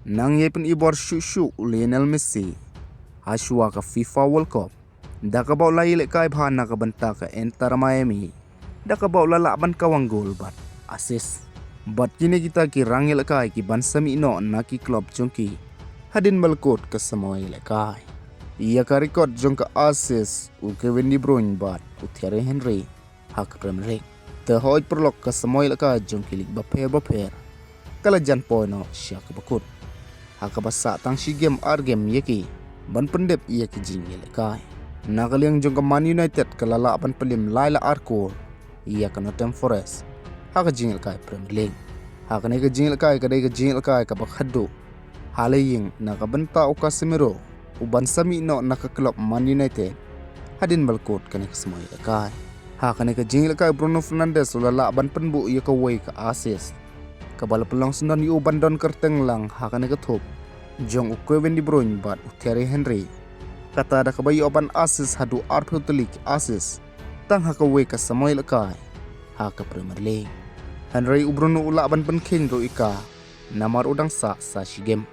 nang ye pen ibor shu Lionel Messi haswa ka FIFA World Cup da ka baw lai le kai bhan na ka banta ka Inter Miami da ka baw lala ban kawang gol bat assist bat kini kita ki rangil kai ki ban sami no naki club jongki hadin balkot ka samoy le kai ia ka record jong ka assist u Kevin De Bruyne bat u Thierry Henry hak Premier League te hoy perlok ka samoy le kai jongki lig baper kala jan poino syak bakut hakabasa tang si game game yeki ban pendep yeki jingil kai nakaliang jong ka Man United kalala ban pelim laila arko iya ka Nottingham Forest haka jingil kai Premier League haka ne ka jingil kai ka bakhaddo halaying nakabenta o Casemiro uban sami no naka club Man United hadin balkot kanek semoy kai haka ne ka jingil kai Bruno Fernandes ulala ban penbu iya ka way ka assist kabal pelong sundan yu bandon kerteng lang hakane ketop jong Kevin De Bruyne bat Thierry Henry kata ada kabayu oban assist hadu arputelik assist tang hakawe ka samoy lakai haka Premier League Henry Bruno ula ban penking ro ika namar udang sa si game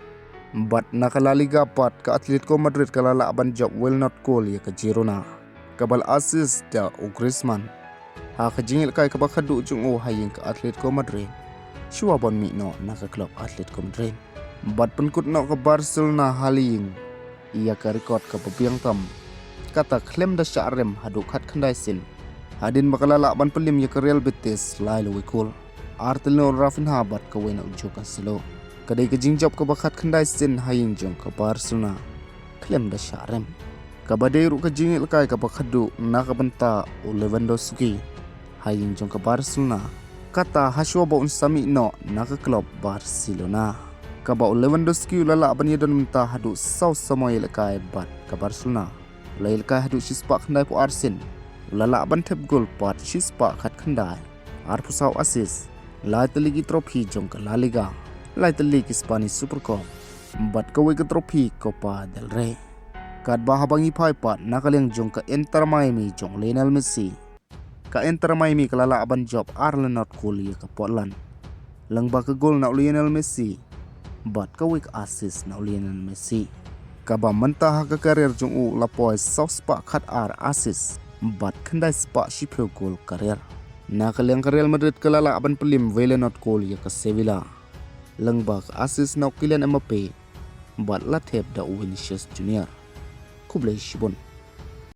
bat nakala liga pat ka Atletico Madrid kalala ban job will not call ya ka Girona kabal assist da Griezmann haka jingil kai ka bakhadu jong o haying ka Atletico Madrid Shua bon mi no naka club Atletico Madrid bat penkut no ke Barcelona haling ia ka record ka pepiang tam kata klem da syarem hadu khat khandai sin hadin makalala ban pelim ya ke Real Betis lai lo wikul Artino Rafinha bat ka wena ujo ka selo kadai ke jingjob ka bakat khandai sin haying jong ka Barcelona klem da syarem ka badai ru ka jingil kai ka bakhadu naka benta Lewandowski haying jong ka Barcelona kata haswa baun sami no naka club Barcelona ka ba Lewandowski lala ban yedon minta hadu sau samoy lekai bat ka Barcelona lai lekai hadu shispa khandai pu Arsen lala ban tep gol pat shispa khat khandai ar pusau assist lai teligi trofi jong ka La Liga lai teligi Spanish Super Cup bat ka we ka trofi Copa del Rey kat ba habangi phai pat nakaleng jong ka Inter Miami jong Lionel Messi ka Inter Miami kalala aban job Arlenot Kuli ka Portland langba ka gol na Lionel Messi bat ka week assist na Lionel Messi ka ba mentah ka karir jong u lapoy sauce pa khat assist bat khandai spa shipyo gol karir na kalyang ka Real Madrid kalala aban pelim Velenot Kuli ka Sevilla langba ka assist na Kylian Mbappe bat latep da Vinicius Junior kublai shibon